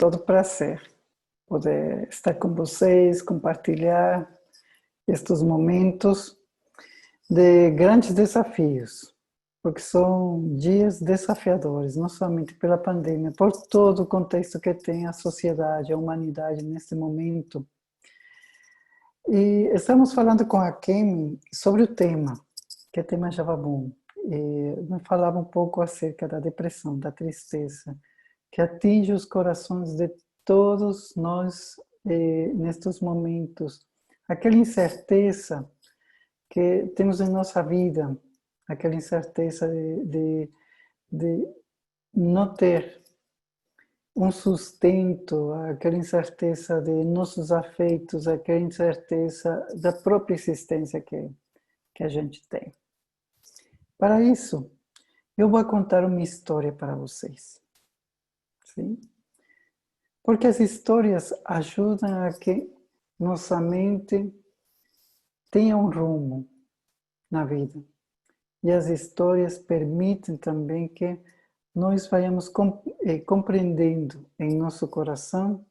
todo prazer poder estar com vocês, compartilhar estes momentos de grandes desafios, porque são dias desafiadores, não somente pela pandemia, por todo o contexto que tem a sociedade, a humanidade nesse momento. E estamos falando com a Kemi sobre o tema, que é o tema Javabum. E me falava um pouco acerca da depressão, da tristeza, que atinge os corações de todos nós nestes momentos. Aquela incerteza que temos em nossa vida, aquela incerteza de não ter um sustento, aquela incerteza de nossos afetos, aquela incerteza da própria existência que a gente tem. Para isso, eu vou contar uma história para vocês. Sim? Porque as histórias ajudam a que nossa mente tenha um rumo na vida. E as histórias permitem também que nós vayamos compreendendo em nosso coração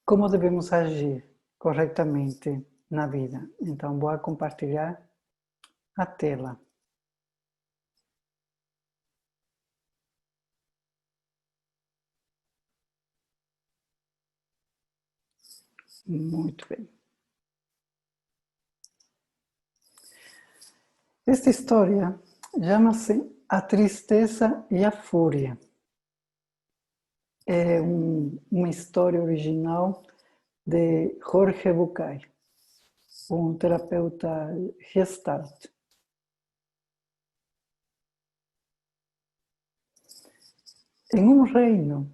como devemos agir corretamente na vida. Então, vou compartilhar a tela. Muito bem. Esta história chama-se A Tristeza e a Fúria. É uma história original de Jorge Bucay, um terapeuta Gestalt. Em um reino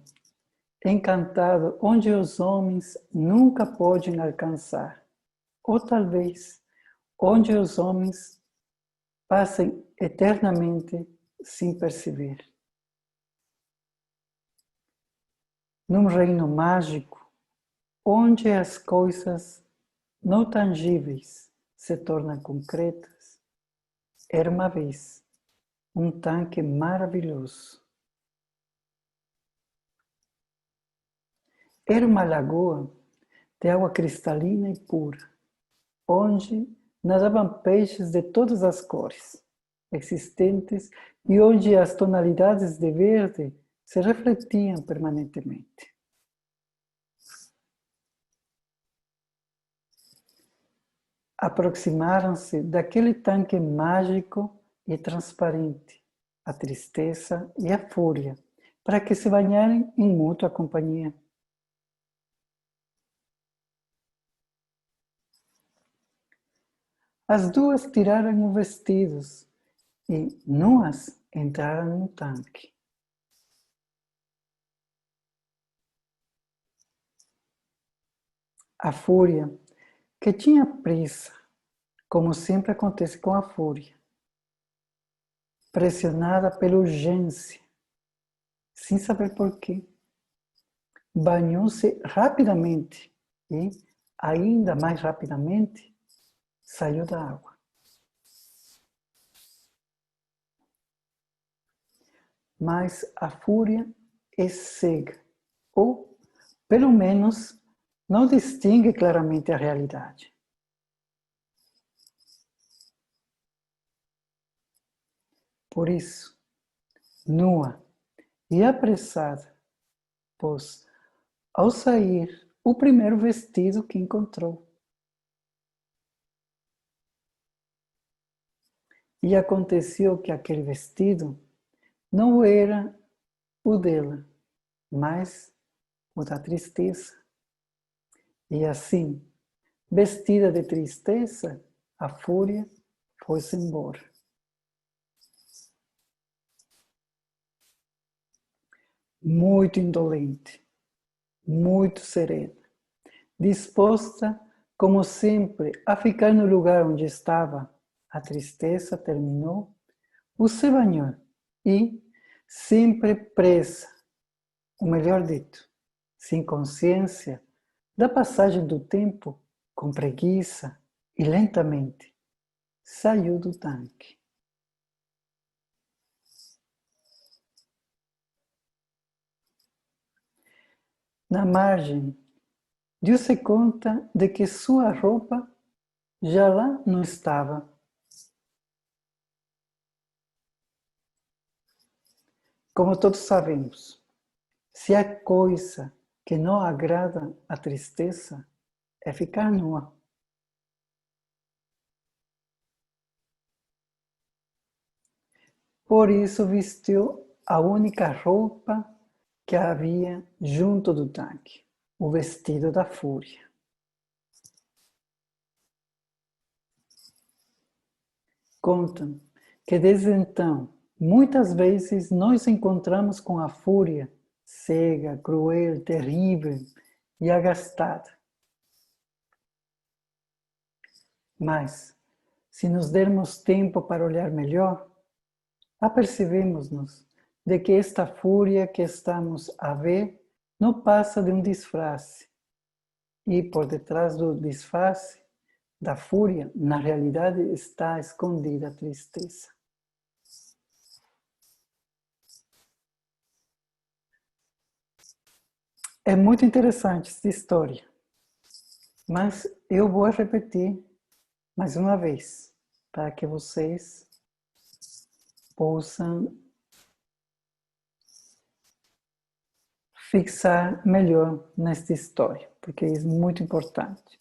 encantado onde os homens nunca podem alcançar, ou talvez onde os homens passem eternamente sem perceber. Num reino mágico, onde as coisas não tangíveis se tornam concretas, era uma vez um tanque maravilhoso. Era uma lagoa de água cristalina e pura, onde nadavam peixes de todas as cores existentes e onde as tonalidades de verde se refletiam permanentemente. Aproximaram-se daquele tanque mágico e transparente a tristeza e a fúria, para que se banharem em mútua companhia. As duas tiraram os vestidos e, nuas, entraram no tanque. A fúria, que tinha pressa, como sempre acontece com a fúria, pressionada pela urgência, sem saber por quê, banhou-se rapidamente e, ainda mais rapidamente, saiu da água. Mas a fúria é cega, ou, pelo menos, não distingue claramente a realidade. Por isso, nua e apressada, pôs, ao sair, o primeiro vestido que encontrou. E aconteceu que aquele vestido não era o dela, mas o da tristeza. E assim, vestida de tristeza, a fúria foi-se embora. Muito indolente, muito serena, disposta, como sempre, a ficar no lugar onde estava, a tristeza terminou, o se banhou e, sempre presa, o melhor dito, sem consciência da passagem do tempo, com preguiça e lentamente, saiu do tanque. Na margem, deu-se conta de que sua roupa já lá não estava. Como todos sabemos, se há coisa que não agrada à tristeza, é ficar nua. Por isso vestiu a única roupa que havia junto do tanque, o vestido da fúria. Contam que desde então, muitas vezes nos encontramos com a fúria cega, cruel, terrível e agastada. Mas, se nos dermos tempo para olhar melhor, apercebemos-nos de que esta fúria que estamos a ver não passa de um disfarce. E por detrás do disfarce da fúria, na realidade está escondida a tristeza. É muito interessante esta história, mas eu vou repetir mais uma vez, para que vocês possam fixar melhor nesta história, porque é muito importante.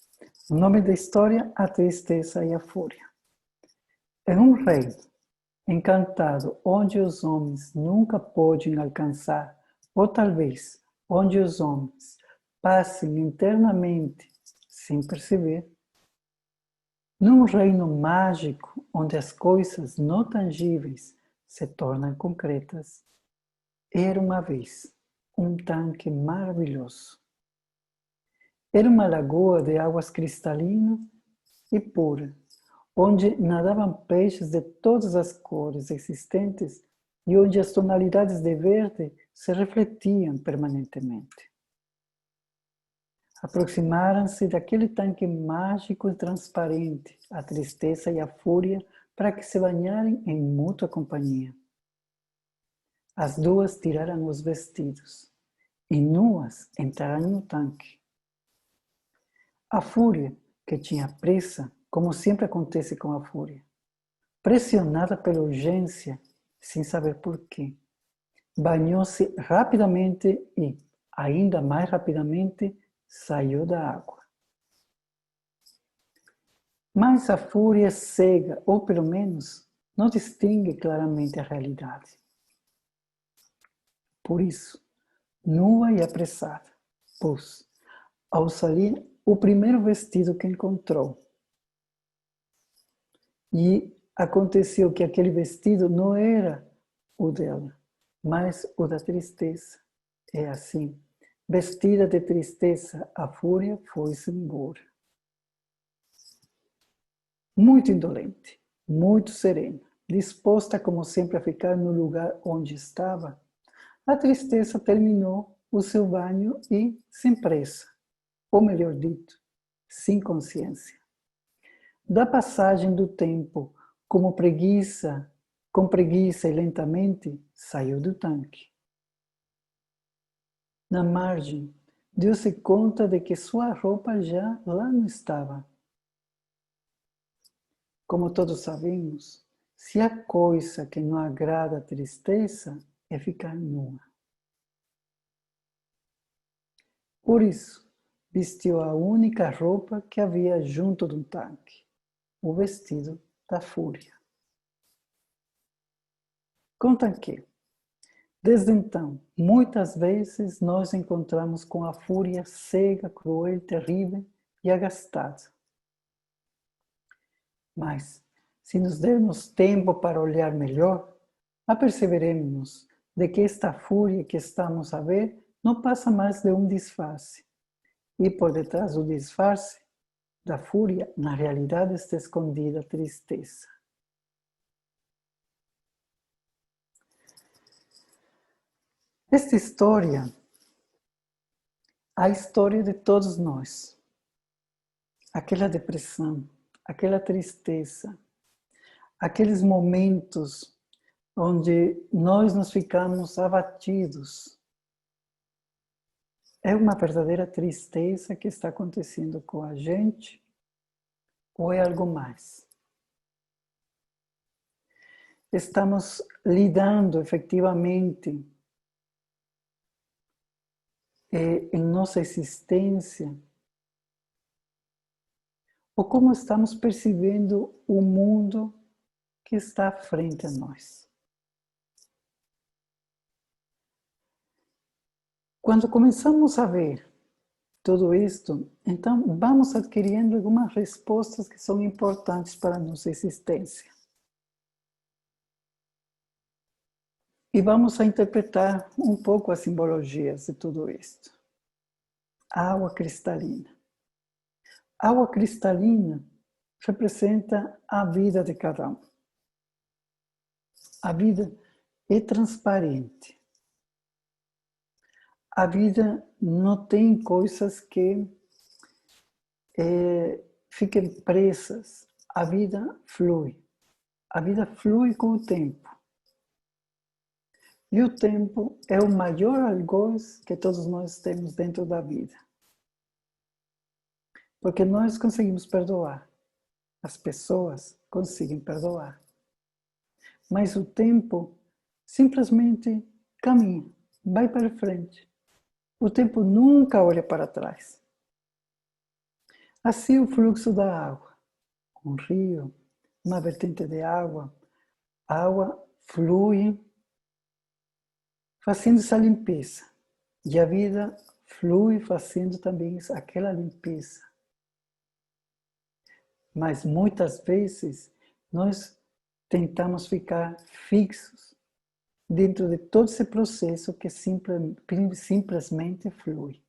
O nome da história, A Tristeza e a Fúria. É um rei encantado onde os homens nunca podem alcançar, ou talvez onde os homens passem internamente sem perceber. Num reino mágico onde as coisas não tangíveis se tornam concretas, era uma vez um tanque maravilhoso. Era uma lagoa de águas cristalinas e puras, onde nadavam peixes de todas as cores existentes e onde as tonalidades de verde se refletiam permanentemente. Aproximaram-se daquele tanque mágico e transparente, a tristeza e a fúria, para que se banharem em mútua companhia. As duas tiraram os vestidos e nuas entraram no tanque. A fúria, que tinha pressa, como sempre acontece com a fúria, pressionada pela urgência, sem saber porquê, banhou-se rapidamente e, ainda mais rapidamente, saiu da água. Mas a fúria cega, ou pelo menos, não distingue claramente a realidade. Por isso, nua e apressada, pôs ao sair o primeiro vestido que encontrou. E aconteceu que aquele vestido não era o dela, mas o da tristeza. É assim, vestida de tristeza, a fúria foi-se embora. Muito indolente, muito serena, disposta como sempre a ficar no lugar onde estava, a tristeza terminou o seu banho e, sem pressa, ou melhor dito, sem consciência. Da passagem do tempo, com preguiça e lentamente, saiu do tanque. Na margem, deu-se conta de que sua roupa já lá não estava. Como todos sabemos, se há coisa que não agrada a tristeza, é ficar nua. Por isso, vestiu a única roupa que havia junto do tanque, o vestido da fúria. Conta que, desde então, muitas vezes nós encontramos com a fúria cega, cruel, terrível e agastada. Mas, se nos dermos tempo para olhar melhor, aperceberemos de que esta fúria que estamos a ver não passa mais de um disfarce. E por detrás do disfarce da fúria, na realidade está escondida a tristeza. Esta história, a história de todos nós. Aquela depressão, aquela tristeza, aqueles momentos onde nós nos ficamos abatidos. É uma verdadeira tristeza que está acontecendo com a gente ou é algo mais? Estamos lidando efetivamente em nossa existência ou como estamos percebendo o mundo que está à frente a nós? Quando começamos a ver tudo isto, então vamos adquirindo algumas respostas que são importantes para a nossa existência. E vamos a interpretar um pouco as simbologias de tudo isto. A água cristalina. A água cristalina representa a vida de cada um. A vida é transparente. A vida não tem coisas que fiquem presas. A vida flui. A vida flui com o tempo. E o tempo é o maior algoz que todos nós temos dentro da vida. Porque nós conseguimos perdoar. As pessoas conseguem perdoar. Mas o tempo simplesmente caminha, vai para frente. O tempo nunca olha para trás. Assim o fluxo da água. Um rio, uma vertente de água. A água flui fazendo essa limpeza. E a vida flui fazendo também aquela limpeza. Mas muitas vezes nós tentamos ficar fixos dentro de todo esse processo que simplesmente flui.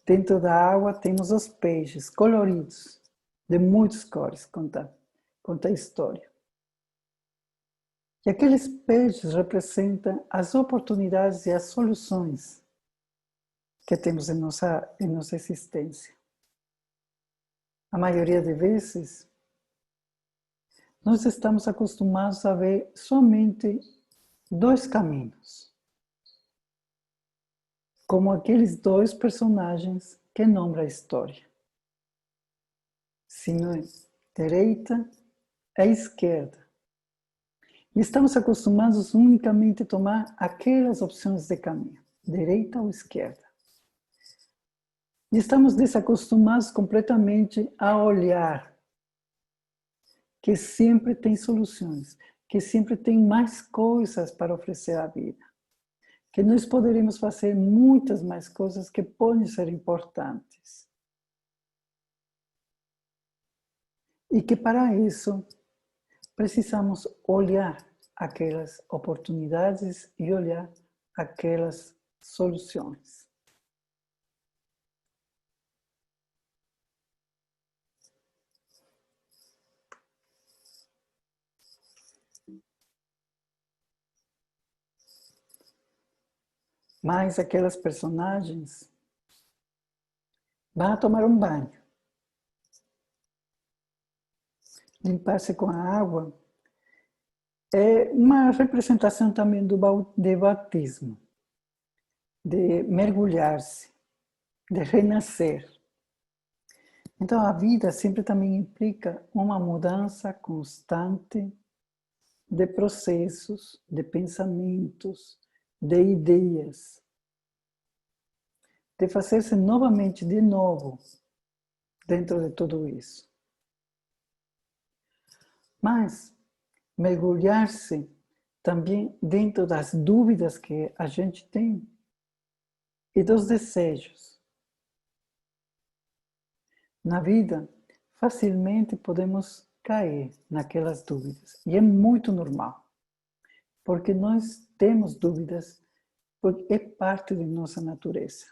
Dentro da água temos os peixes coloridos, de muitas cores, conta a história. E aqueles peixes representam as oportunidades e as soluções que temos em nossa existência. A maioria de vezes, nós estamos acostumados a ver somente dois caminhos, como aqueles dois personagens que nombra a história. Sino direita e esquerda. E estamos acostumados unicamente a tomar aquelas opções de caminho, direita ou esquerda. E estamos desacostumados completamente a olhar que sempre tem soluções, que sempre tem mais coisas para oferecer à vida, que nós poderíamos fazer muitas mais coisas que podem ser importantes. E que para isso precisamos olhar aquelas oportunidades e olhar aquelas soluções. Mas aquelas personagens vão tomar um banho, limpar-se com a água, é uma representação também de batismo, de mergulhar-se, de renascer. Então a vida sempre também implica uma mudança constante de processos, de pensamentos, de ideias, de fazer-se novamente de novo dentro de tudo isso. Mas mergulhar-se também dentro das dúvidas que a gente tem e dos desejos. Na vida, facilmente podemos cair naquelas dúvidas. E é muito normal, porque nós temos dúvidas, porque é parte de nossa natureza.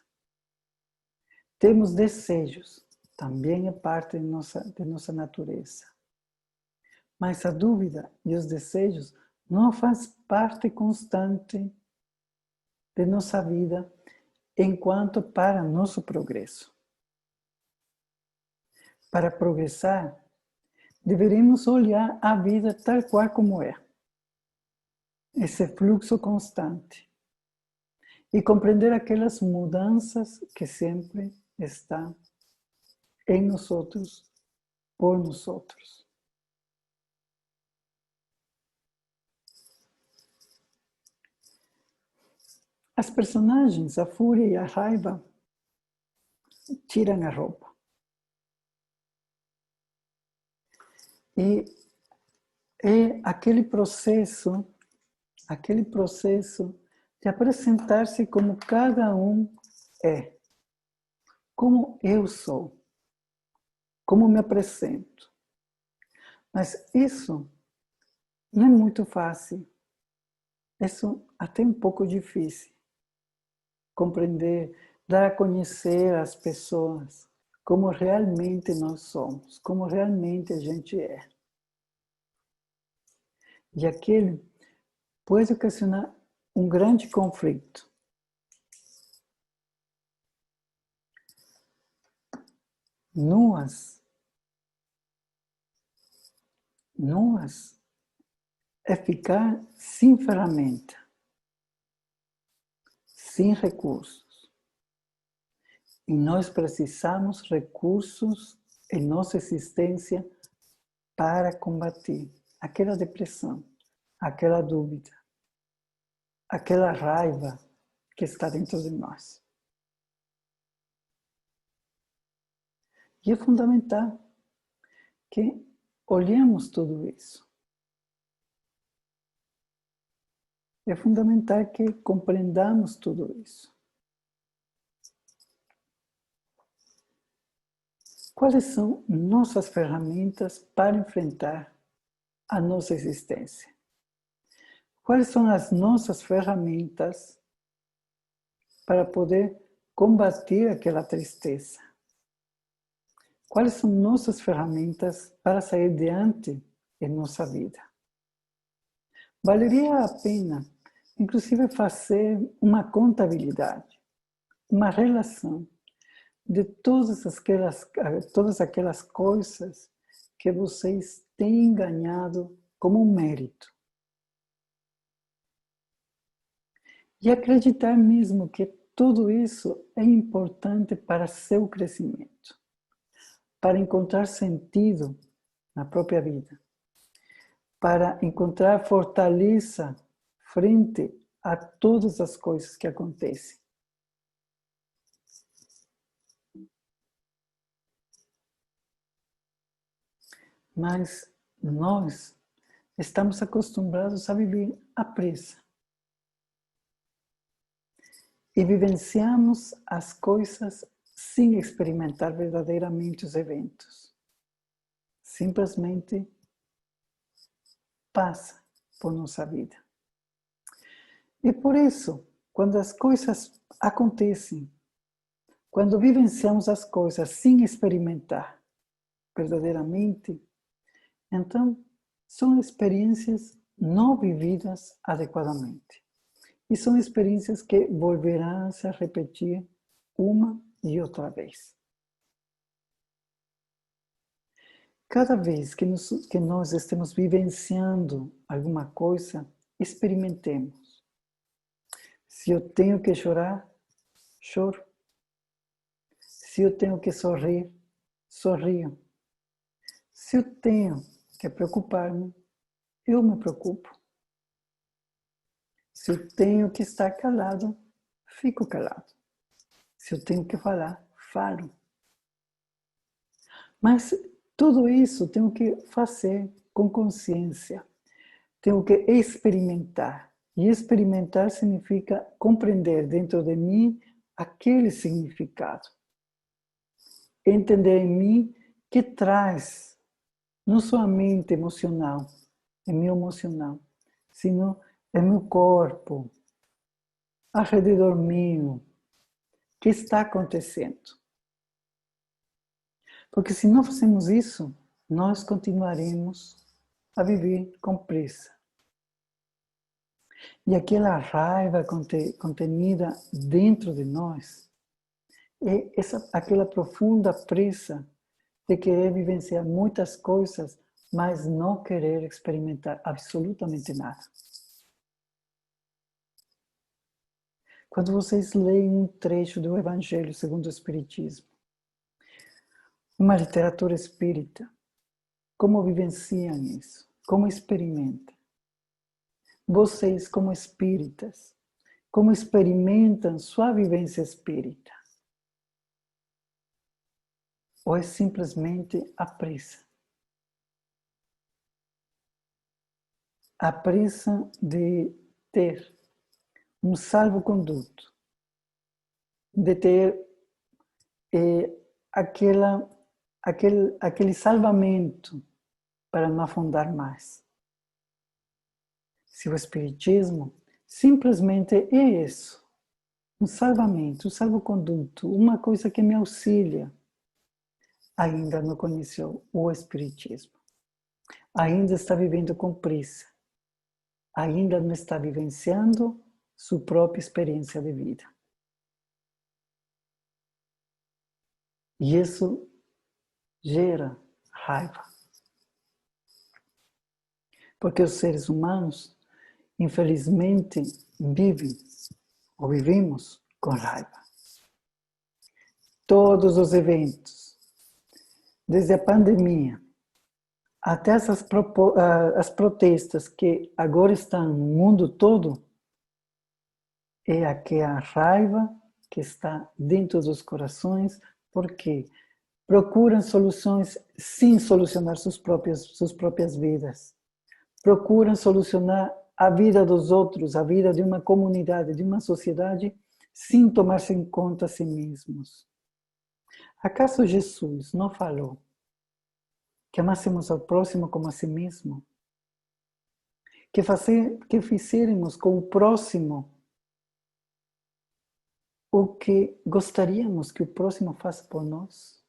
Temos desejos, também é parte de nossa natureza. Mas a dúvida e os desejos não faz parte constante de nossa vida enquanto para nosso progresso. Para progressar, deveríamos olhar a vida tal qual como é. Esse fluxo constante. e compreender aquelas mudanças que sempre estão em nós outros, por nós outros. As personagens, a fúria e a raiva, tiram a roupa. E é aquele processo de apresentar-se como cada um é, como eu sou, como me apresento. Mas isso não é muito fácil, isso até um pouco difícil. Compreender, dar a conhecer às pessoas como realmente nós somos, como realmente a gente é. E aquele pode ocasionar um grande conflito. Nuas é ficar sem ferramenta, sem recursos. E nós precisamos recursos em nossa existência para combater aquela depressão, aquela dúvida, aquela raiva que está dentro de nós. E é fundamental que olhemos tudo isso. É fundamental que compreendamos tudo isso. Quais são nossas ferramentas para enfrentar a nossa existência? Quais são as nossas ferramentas para poder combater aquela tristeza? Quais são nossas ferramentas para sair adiante em nossa vida? Valeria a pena, inclusive, fazer uma contabilidade, uma relação de todas aquelas coisas que vocês têm ganhado como um mérito. E acreditar mesmo que tudo isso é importante para seu crescimento, para encontrar sentido na própria vida, para encontrar fortaleza frente a todas as coisas que acontecem. Mas nós estamos acostumados a viver à pressa. E vivenciamos as coisas sem experimentar verdadeiramente os eventos. Simplesmente passa por nossa vida. E por isso, quando as coisas acontecem, quando vivenciamos as coisas sem experimentar verdadeiramente, então são experiências não vividas adequadamente. E são experiências que volverão a se repetir uma e outra vez. Cada vez que nós estamos vivenciando alguma coisa, experimentemos. Se eu tenho que chorar, choro. Se eu tenho que sorrir, sorrio. Se eu tenho que preocupar-me, eu me preocupo. Se eu tenho que estar calado, fico calado. Se eu tenho que falar, falo. Mas tudo isso tenho que fazer com consciência. Tenho que experimentar. E experimentar significa compreender dentro de mim aquele significado. Entender em mim que traz não só a mente emocional, é meu emocional, sino é meu corpo, ao redor meu, o que está acontecendo. Porque se não fazemos isso, nós continuaremos a viver com pressa. E aquela raiva contenida dentro de nós é aquela profunda pressa de querer vivenciar muitas coisas, mas não querer experimentar absolutamente nada. Quando vocês leem um trecho do Evangelho segundo o Espiritismo, uma literatura espírita, como vivenciam isso? Como experimentam? Vocês, como espíritas, como experimentam sua vivência espírita? Ou é simplesmente a pressa? A pressa de ter um salvo-conduto, de ter aquele salvamento para não afundar mais. Se o Espiritismo simplesmente é isso, um salvamento, um salvo-conduto, uma coisa que me auxilia, ainda não conheceu o Espiritismo. Ainda está vivendo com pressa. Ainda não está vivenciando sua própria experiência de vida. E isso gera raiva. Porque os seres humanos, infelizmente, vivem ou vivemos com raiva. Todos os eventos, desde a pandemia até as protestas que agora estão no mundo todo, é aquela raiva que está dentro dos corações, porque procuram soluções sem solucionar suas próprias vidas. Procuram solucionar a vida dos outros, a vida de uma comunidade, de uma sociedade, sem tomar-se em conta a si mesmos. Acaso Jesus não falou que amássemos ao próximo como a si mesmo? Que fizéssemos com o próximo o que gostaríamos que o próximo faça por nós?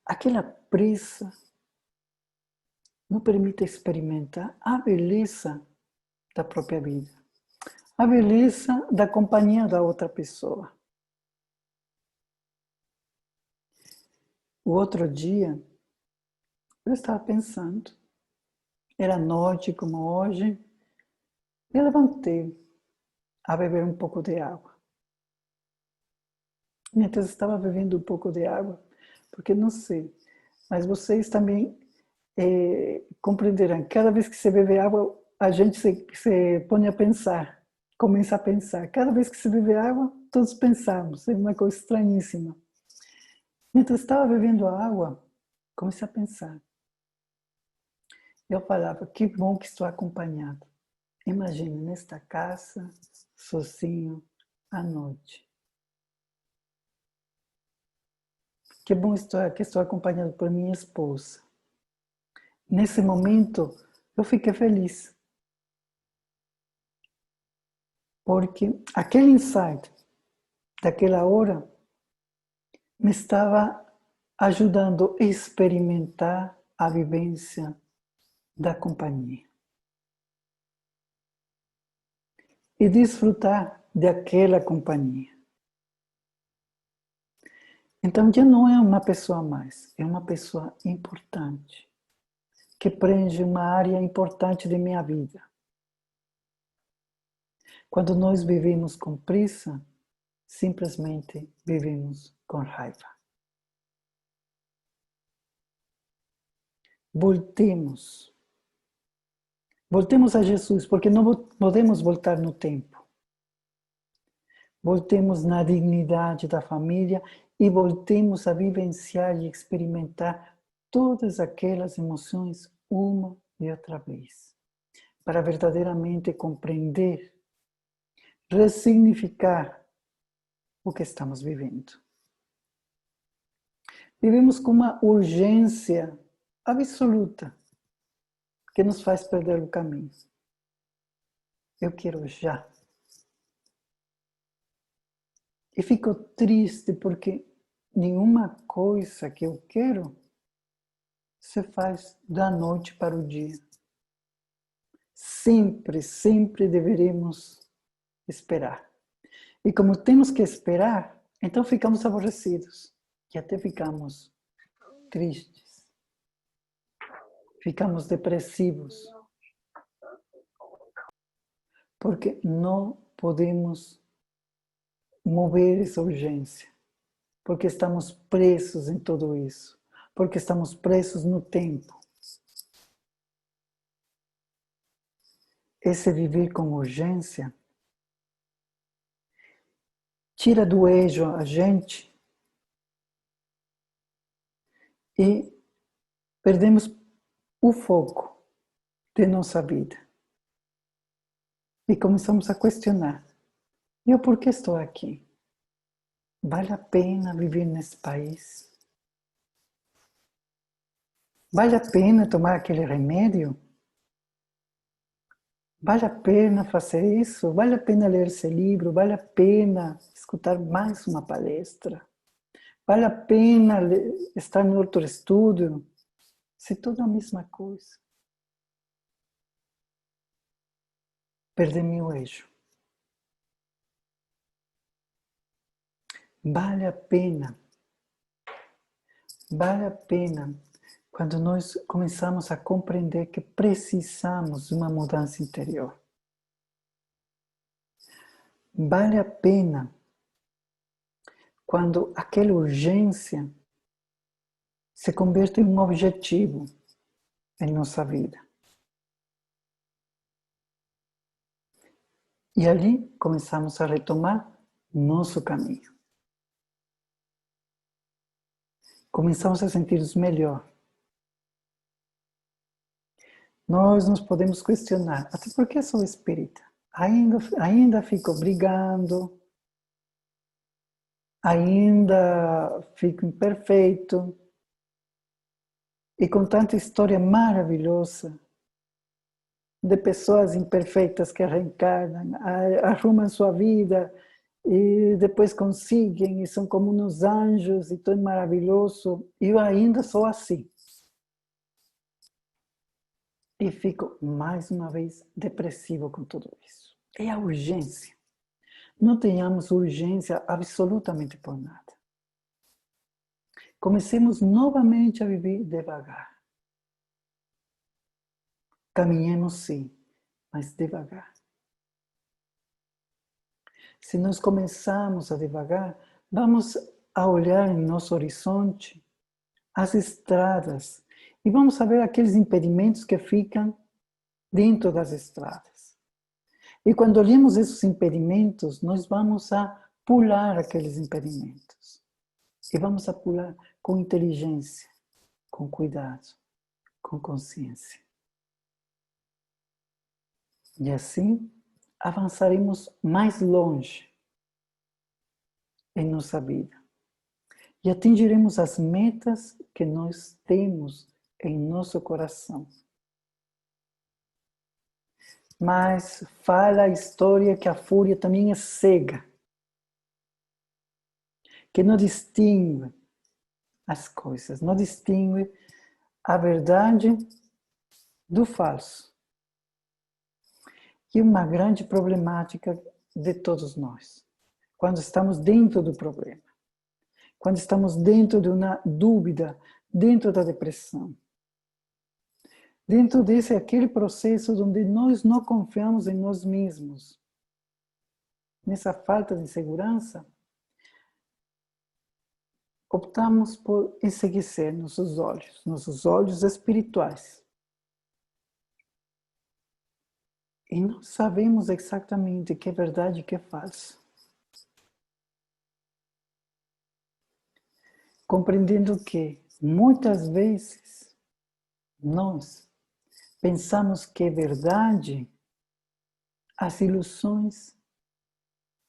Aquela pressa não permite experimentar a beleza da própria vida, a beleza da companhia da outra pessoa. O outro dia, eu estava pensando, era noite como hoje, eu levantei a beber um pouco de água. Então, eu estava bebendo um pouco de água, porque não sei, mas vocês também compreenderão, cada vez que você bebe água, a gente se põe a pensar, começa a pensar. Cada vez que se bebe água, todos pensamos, é uma coisa estranhíssima. Então, eu estava bebendo a água, comecei a pensar. Eu falava, que bom que estou acompanhado. Imagine, nesta casa, sozinho, à noite. Que bom que estou acompanhado por minha esposa. Nesse momento, eu fiquei feliz. Porque aquele insight daquela hora me estava ajudando a experimentar a vivência da companhia e desfrutar daquela companhia. Então já não é uma pessoa a mais, é uma pessoa importante, que preenche uma área importante de minha vida. Quando nós vivemos com pressa, simplesmente vivemos com raiva. Voltemos a Jesus, porque não podemos voltar no tempo. Voltemos na dignidade da família e voltemos a vivenciar e experimentar todas aquelas emoções uma e outra vez, para verdadeiramente compreender, ressignificar o que estamos vivendo. Vivemos com uma urgência absoluta que nos faz perder o caminho. Eu quero já. E fico triste porque nenhuma coisa que eu quero se faz da noite para o dia. Sempre, sempre deveremos esperar. E como temos que esperar, então ficamos aborrecidos e até ficamos tristes, ficamos depressivos. porque não podemos mover essa urgência, porque estamos presos em tudo isso, porque estamos presos no tempo. Esse viver com urgência tira do eixo a gente e perdemos o foco de nossa vida. E começamos a questionar: eu por que estou aqui? Vale a pena viver nesse país? Vale a pena tomar aquele remédio? Vale a pena fazer isso? Vale a pena ler esse livro? Vale a pena escutar mais uma palestra? Vale a pena estar em outro estudo? Se tudo é a mesma coisa. Perder meu eixo. Vale a pena. Vale a pena quando nós começamos a compreender que precisamos de uma mudança interior. Vale a pena quando aquela urgência se converte em um objetivo em nossa vida. E ali começamos a retomar nosso caminho. Começamos a sentir-nos melhor. Nós nos podemos questionar: até por que sou espírita? Ainda fico brigando, ainda fico imperfeito, e com tanta história maravilhosa de pessoas imperfeitas que reencarnam, arrumam sua vida e depois conseguem e são como uns anjos e tudo maravilhoso. Eu ainda sou assim. E fico mais uma vez depressivo com tudo isso. É a urgência. Não tenhamos urgência absolutamente por nada. Comecemos novamente a viver devagar. Caminhemos sim, mas devagar. Se nós começarmos a devagar, vamos a olhar em nosso horizonte as estradas e vamos a ver aqueles impedimentos que ficam dentro das estradas. E quando olhamos esses impedimentos, nós vamos a pular aqueles impedimentos. E vamos a pular com inteligência, com cuidado, com consciência. E assim avançaremos mais longe em nossa vida. E atingiremos as metas que nós temos em nosso coração. Mas fala a história que a fúria também é cega, que não distingue as coisas, não distingue a verdade do falso. E uma grande problemática de todos nós, quando estamos dentro do problema, quando estamos dentro de uma dúvida, dentro da depressão, dentro desse aquele processo onde nós não confiamos em nós mesmos, nessa falta de segurança, optamos por enseguecer nossos olhos espirituais. E não sabemos exatamente o que é verdade e o que é falso. Compreendendo que, muitas vezes, nós pensamos que é verdade as ilusões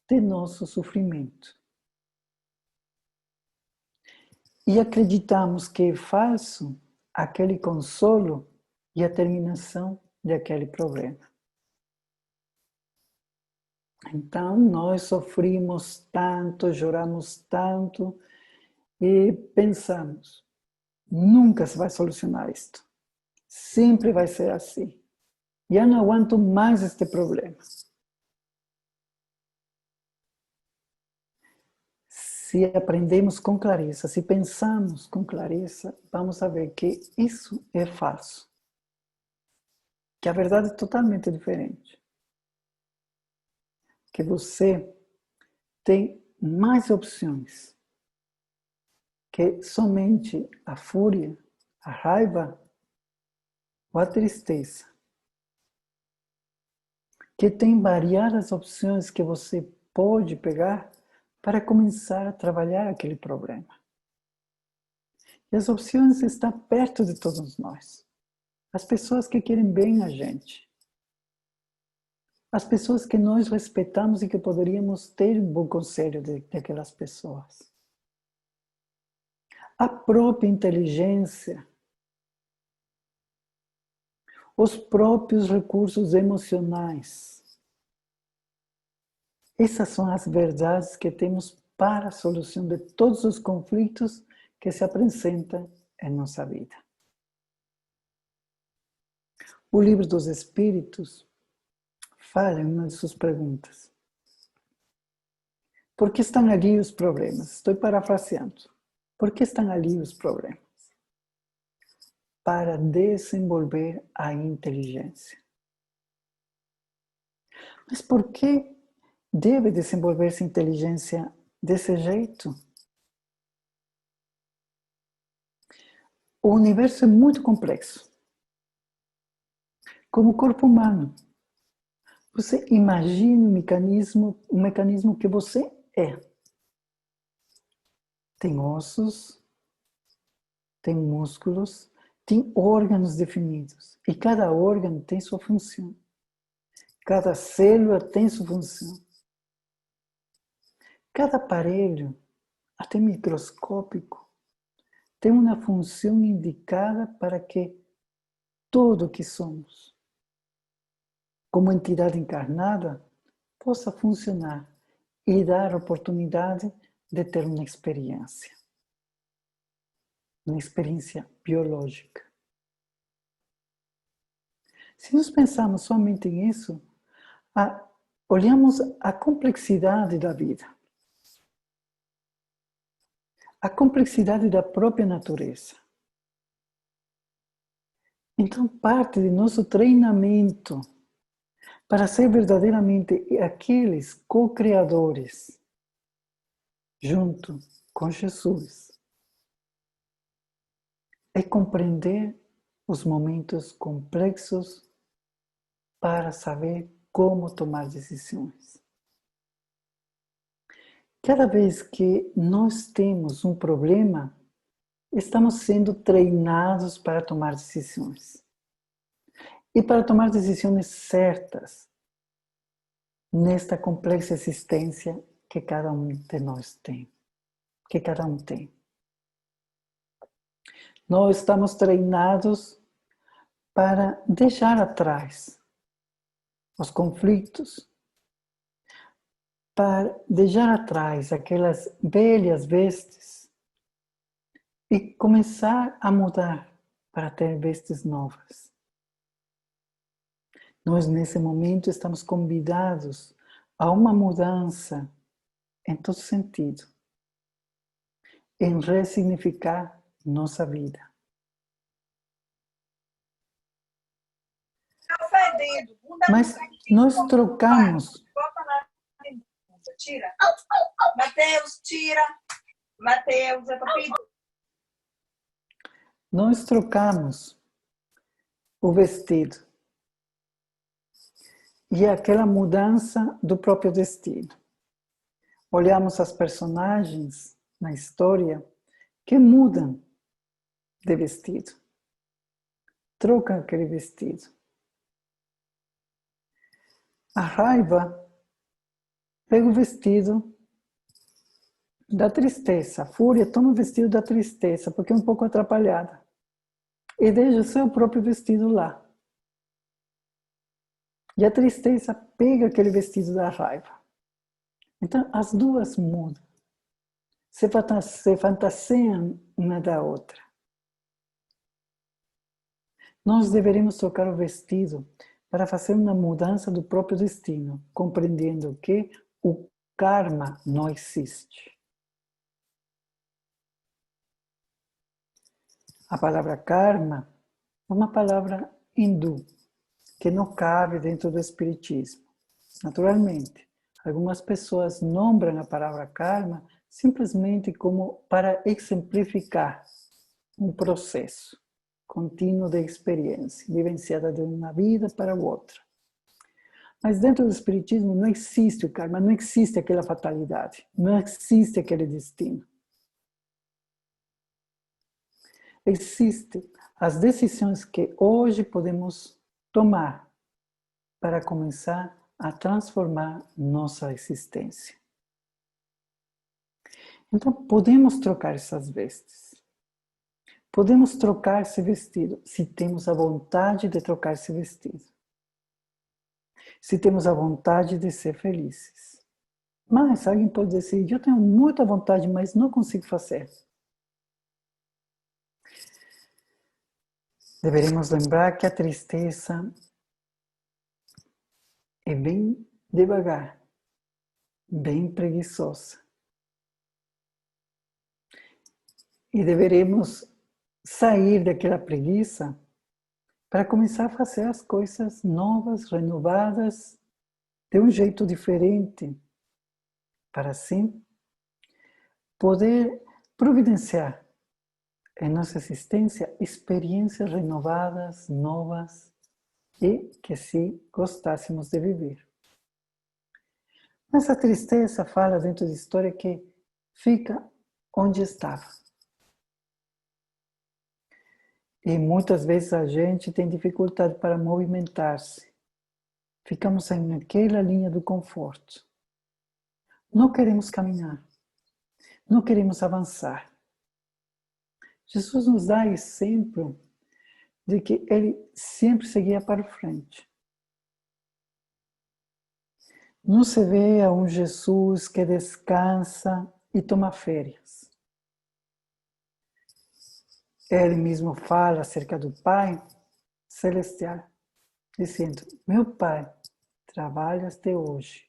de nosso sofrimento. E acreditamos que é falso aquele consolo e a terminação daquele problema. Então, nós sofrimos tanto, choramos tanto e pensamos: nunca se vai solucionar isto. Sempre vai ser assim. Já não aguento mais este problema. Se aprendemos com clareza, se pensamos com clareza, vamos a ver que isso é falso. Que a verdade é totalmente diferente. que você tem mais opções que somente a fúria, a raiva ou a tristeza. Que tem variadas opções que você pode pegar para começar a trabalhar aquele problema. E as opções estão perto de todos nós. As pessoas que querem bem a gente. As pessoas que nós respeitamos e que poderíamos ter um bom conselho daquelas pessoas. A própria inteligência. Os próprios recursos emocionais. Essas são as verdades que temos para a solução de todos os conflitos que se apresentam em nossa vida. O Livro dos Espíritos fala em uma de suas perguntas. Por que estão ali os problemas? Estou parafraseando. Por que estão ali os problemas? Para desenvolver a inteligência. Mas por que deve desenvolver-se inteligência desse jeito? O universo é muito complexo. Como o corpo humano. Você imagina um mecanismo que você é. Tem ossos, tem músculos, tem órgãos definidos. E cada órgão tem sua função. Cada célula tem sua função. Cada aparelho, até microscópico, tem uma função indicada para que tudo o que somos, como entidade encarnada, possa funcionar e dar oportunidade de ter uma experiência biológica. Se nós pensarmos somente nisso, olhamos a complexidade da vida, a complexidade da própria natureza. Então, parte de nosso treinamento para ser verdadeiramente aqueles co-criadores, junto com Jesus, é compreender os momentos complexos para saber como tomar decisões. Cada vez que nós temos um problema, estamos sendo treinados para tomar decisões. E para tomar decisões certas nesta complexa existência que cada um de nós tem, que cada um tem. Nós estamos treinados para deixar atrás os conflitos, para deixar atrás aquelas velhas vestes e começar a mudar para ter vestes novas. Nós, nesse momento, estamos convidados a uma mudança em todo sentido, em ressignificar nossa vida. Mas nós trocamos. Tira. Mateus, tira. Mateus, eu tô pedindo. Nós trocamos o vestido. E aquela mudança do próprio destino. Olhamos as personagens na história que mudam de vestido. Trocam aquele vestido. A raiva pega o vestido da tristeza. A fúria toma o vestido da tristeza, porque é um pouco atrapalhada. E deixa o seu próprio vestido lá. E a tristeza pega aquele vestido da raiva. Então, as duas mudam. Se fantasiam uma da outra. Nós deveríamos trocar o vestido para fazer uma mudança do próprio destino, compreendendo que o karma não existe. A palavra karma é uma palavra hindu, que não cabe dentro do espiritismo. Naturalmente, Algumas pessoas nombram a palavra karma simplesmente como para exemplificar um processo contínuo de experiência, vivenciada de uma vida para outra. Mas dentro do Espiritismo não existe o karma, não existe aquela fatalidade, não existe aquele destino. Existem as decisões que hoje podemos tomar para começar a transformar nossa existência. Então, podemos trocar essas vestes. Podemos trocar esse vestido se temos a vontade de trocar esse vestido. Se temos a vontade de ser felizes. Mas alguém pode dizer, eu tenho muita vontade, mas não consigo fazer. Deveremos lembrar que a tristeza é bem devagar, bem preguiçosa. E deveremos sair daquela preguiça para começar a fazer as coisas novas, renovadas, de um jeito diferente, para assim poder providenciar em nossa existência experiências renovadas, novas e que sim gostássemos de viver. Mas a tristeza fala dentro da história que fica onde estava. E muitas vezes a gente tem dificuldade para movimentar-se. Ficamos naquela linha do conforto. Não queremos caminhar. Não queremos avançar. Jesus nos dá exemplo de que ele sempre seguia para frente. Não se vê a um Jesus que descansa e toma férias. Ele mesmo fala acerca do Pai Celestial, dizendo, meu Pai, trabalha até hoje.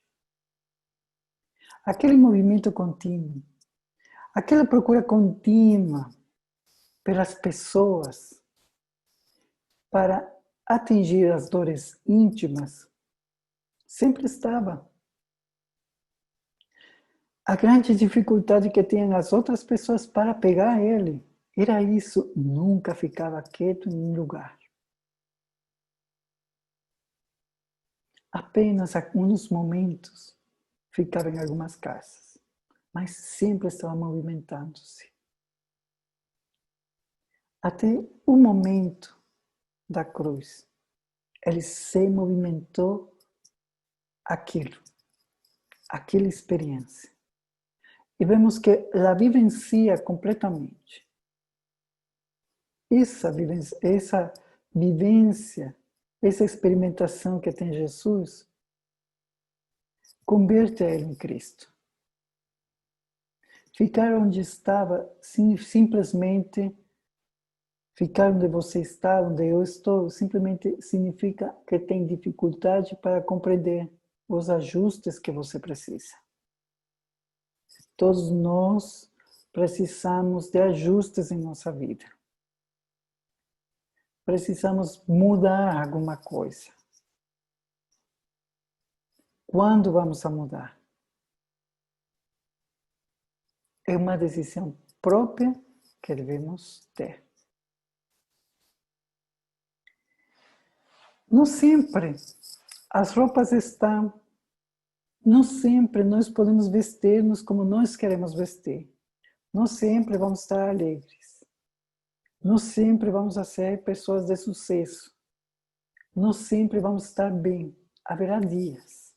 Aquele movimento contínuo, aquela procura contínua pelas pessoas para atingir as dores íntimas, sempre estava. A grande dificuldade que tinham as outras pessoas para pegar ele era isso, nunca ficava quieto em um lugar. Apenas alguns momentos ficava em algumas casas, mas sempre estava movimentando-se. Até o momento da cruz, ele se movimentou aquela experiência. E vemos que ela vivencia completamente. Essa vivência, essa experimentação que tem Jesus, converte ele em Cristo. Ficar onde estava, simplesmente, ficar onde você está, onde eu estou, simplesmente significa que tem dificuldade para compreender os ajustes que você precisa. Todos nós precisamos de ajustes em nossa vida. Precisamos mudar alguma coisa. Quando vamos a mudar? É uma decisão própria que devemos ter. Não sempre as roupas estão, não sempre nós podemos vestir-nos como nós queremos vestir. Não sempre vamos estar alegres. Não sempre vamos ser pessoas de sucesso. Não sempre vamos estar bem. Haverá dias.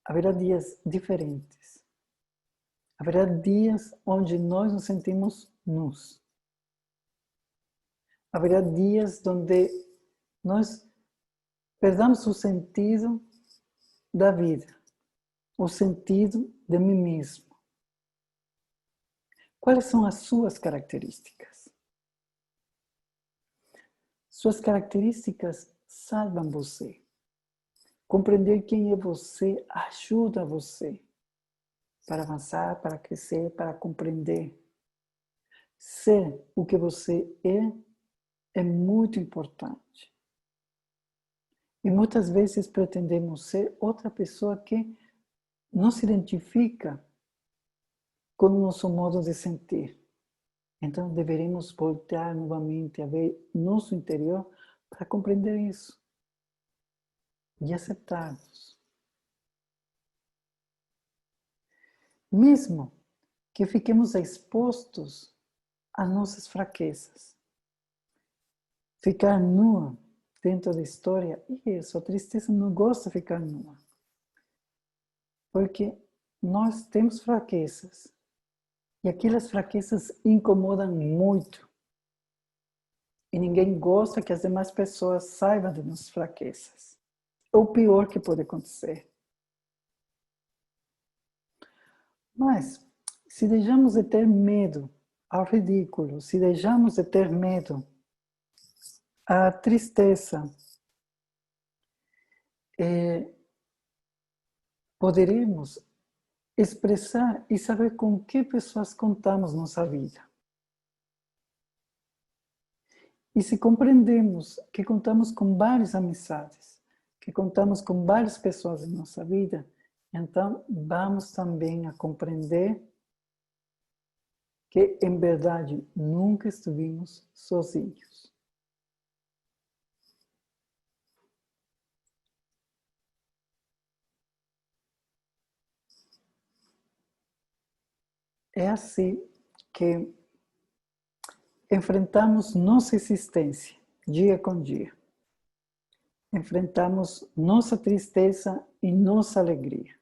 Haverá dias diferentes. Haverá dias onde nós nos sentimos nus. Haverá dias onde nós perdamos o sentido da vida, o sentido de mim mesmo. Quais são as suas características? Suas características salvam você. Compreender quem é você ajuda você para avançar, para crescer, para compreender. Ser o que você é muito importante. E muitas vezes pretendemos ser outra pessoa que não se identifica com o nosso modo de sentir. Então deveríamos voltar novamente a ver nosso interior para compreender isso e aceitarmos. Mesmo que fiquemos expostos a nossas fraquezas. Ficar nua dentro da história, isso, a tristeza não gosta de ficar nua. Porque nós temos fraquezas. E aquelas fraquezas incomodam muito. E ninguém gosta que as demais pessoas saibam de nossas fraquezas. É o pior que pode acontecer. Mas, se deixamos de ter medo ao ridículo, se deixamos de ter medo à tristeza, poderemos expressar e saber com que pessoas contamos nossa vida. E se compreendemos que contamos com várias amizades, que contamos com várias pessoas em nossa vida, então vamos também a compreender que, em verdade, nunca estivemos sozinhos. É assim que enfrentamos nossa existência, dia com dia. Enfrentamos nossa tristeza e nossa alegria.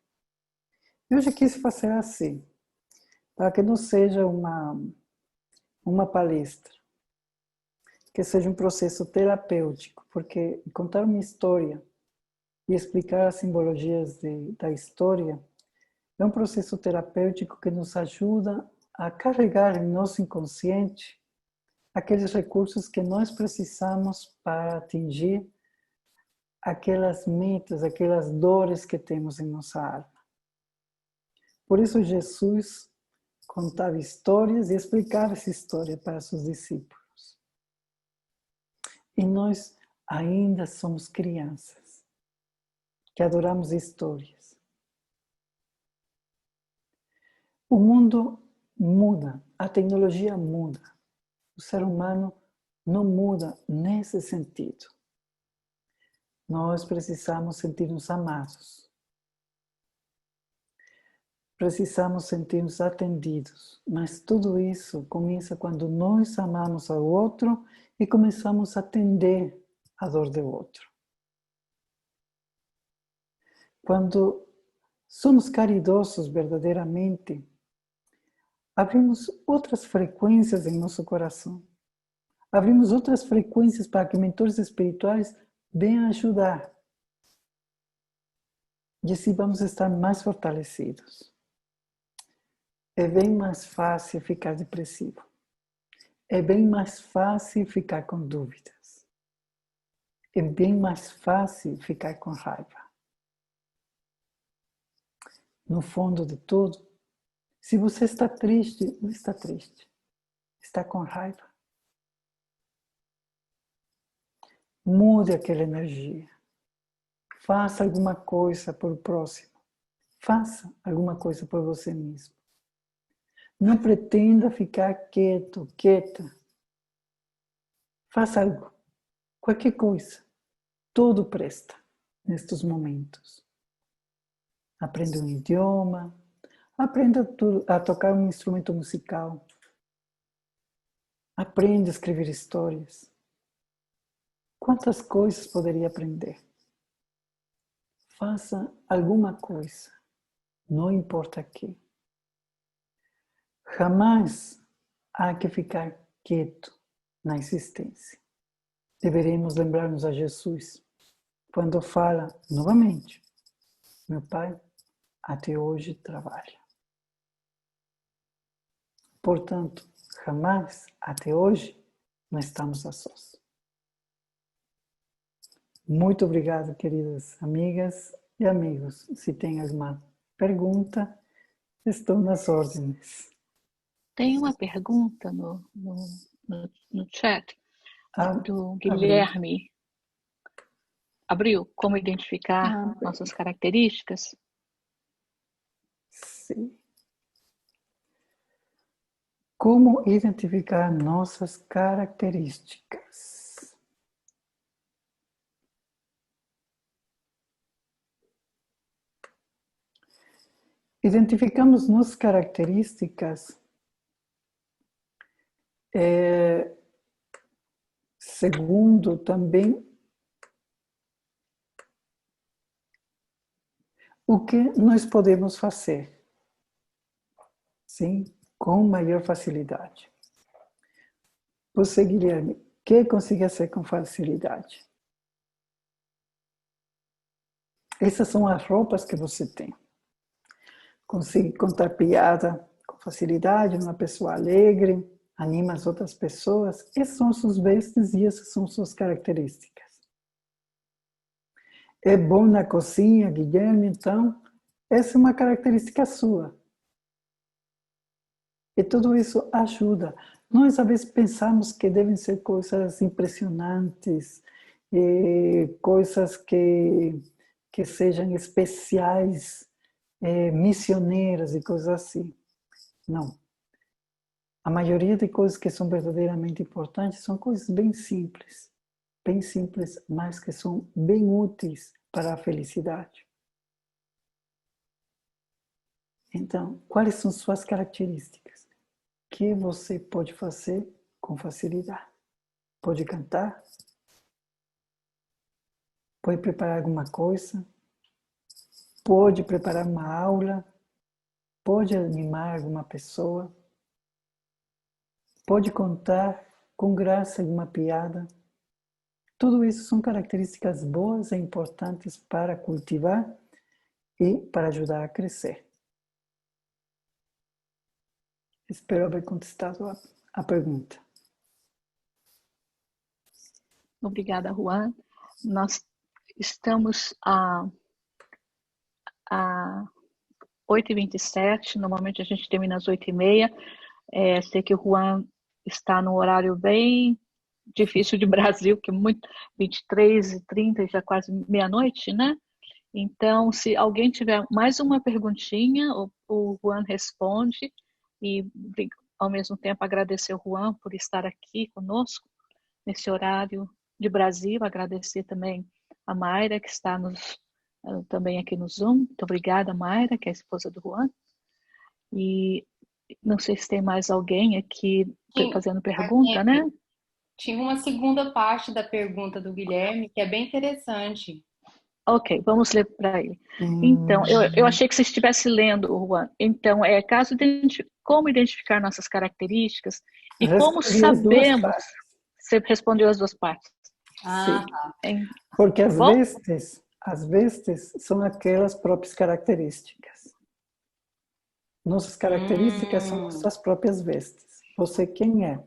Eu hoje quis fazer assim, para que não seja uma palestra, que seja um processo terapêutico, porque contar uma história e explicar as simbologias da história é um processo terapêutico que nos ajuda a carregar em nosso inconsciente aqueles recursos que nós precisamos para atingir aquelas metas, aquelas dores que temos em nossa alma. Por isso Jesus contava histórias e explicava essa história para seus discípulos. E nós ainda somos crianças, que adoramos histórias. O mundo muda, a tecnologia muda. O ser humano não muda nesse sentido. Nós precisamos sentir-nos amados. Precisamos sentir-nos atendidos. Mas tudo isso começa quando nós amamos ao outro e começamos a atender a dor do outro. Quando somos caridosos verdadeiramente, abrimos outras frequências em nosso coração. Abrimos outras frequências para que mentores espirituais venham ajudar. E assim vamos estar mais fortalecidos. É bem mais fácil ficar depressivo. É bem mais fácil ficar com dúvidas. É bem mais fácil ficar com raiva. No fundo de tudo, se você está triste, não está triste. Está com raiva. Mude aquela energia. Faça alguma coisa por o próximo. Faça alguma coisa por você mesmo. Não pretenda ficar quieto, quieta. Faça algo. Qualquer coisa. Tudo presta nestes momentos. Aprenda um idioma. Aprenda a tocar um instrumento musical. Aprenda a escrever histórias. Quantas coisas poderia aprender? Faça alguma coisa. Não importa que. Jamais há que ficar quieto na existência. Deveremos lembrar-nos a Jesus quando fala novamente: meu Pai até hoje trabalha. Portanto, jamais até hoje não estamos a sós. Muito obrigado, queridas amigas e amigos. Se tem alguma pergunta, estou nas ordens. Tem uma pergunta no chat Ah, do abri. Guilherme. abriu como identificar nossas características? Sim. Como identificar nossas características? Identificamos nossas características segundo também o que nós podemos fazer, sim, com maior facilidade. Você, Guilherme, o que consegue fazer com facilidade? Essas são as roupas que você tem. Consegue contar piada com facilidade, uma pessoa alegre, anima as outras pessoas. Essas são suas vestes e essas são suas características. É bom na cozinha, Guilherme, então, essa é uma característica sua. E tudo isso ajuda. Nós, às vezes, pensamos que devem ser coisas impressionantes, coisas que sejam especiais, missioneiras e coisas assim. Não. A maioria de coisas que são verdadeiramente importantes são coisas bem simples, mas que são bem úteis para a felicidade. Então, quais são suas características? O que você pode fazer com facilidade? Pode cantar? Pode preparar alguma coisa? Pode preparar uma aula? Pode animar alguma pessoa? Pode contar com graça alguma piada? Tudo isso são características boas e importantes para cultivar e para ajudar a crescer. Espero haver contestado a pergunta. Obrigada, Juan. Nós estamos a 8h27, normalmente a gente termina às 8h30. Sei que o Juan está no horário bem difícil de Brasil, que é muito 23h30, já quase meia-noite, né? Então, se alguém tiver mais uma perguntinha, o Juan responde, e ao mesmo tempo agradecer o Juan por estar aqui conosco nesse horário de Brasil, agradecer também a Mayra, que está também aqui no Zoom. Muito obrigada, Mayra, que é a esposa do Juan. E não sei se tem mais alguém aqui fazendo pergunta, né? Tinha uma segunda parte da pergunta do Guilherme, que é bem interessante. Ok, vamos ler para ele. Então, eu achei que você estivesse lendo, Juan. Então, como identificar nossas características e como sabemos... Você respondeu as duas partes. Sim. Porque as vestes são aquelas próprias características. Nossas características são nossas próprias vestes. Você quem é?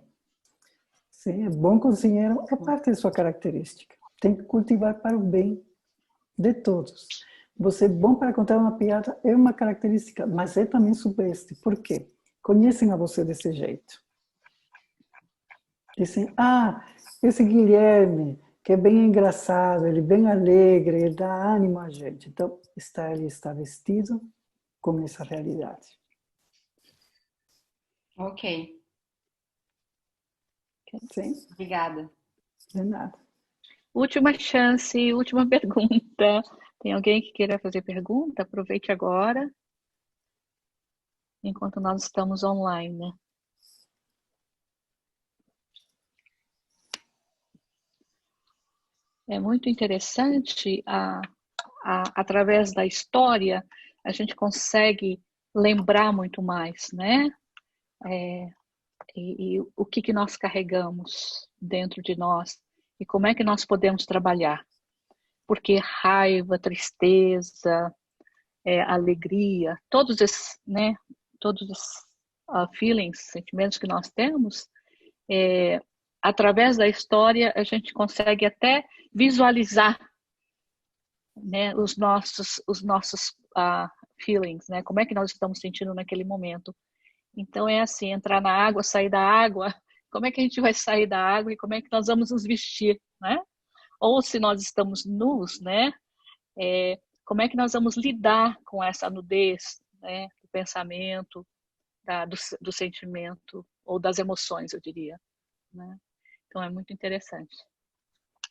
Sim, é bom cozinheiro, é parte de sua característica. Tem que cultivar para o bem de todos. Você é bom para contar uma piada é uma característica, mas é também sua veste. Por quê? Conhecem a você desse jeito. Dizem, esse Guilherme, que é bem engraçado, ele é bem alegre, ele dá ânimo a gente. Então, ele está vestido com essa realidade. Ok. Sim. Obrigada. De nada. Última chance, última pergunta. Tem alguém que queira fazer pergunta? Aproveite agora, enquanto nós estamos online, né? É muito interessante, através da história, a gente consegue lembrar muito mais, né? E o que nós carregamos dentro de nós e como é que nós podemos trabalhar. Porque raiva, tristeza, alegria, todos esses, né? Todos os feelings, sentimentos que nós temos, através da história a gente consegue até visualizar, né, os nossos feelings, né? Como é que nós estamos sentindo naquele momento. Então é assim, entrar na água, sair da água, como é que a gente vai sair da água e como é que nós vamos nos vestir, né? ou se nós estamos nus, né? Como é que nós vamos lidar com essa nudez, né? Do pensamento, do sentimento ou das emoções, eu diria, né? Então é muito interessante.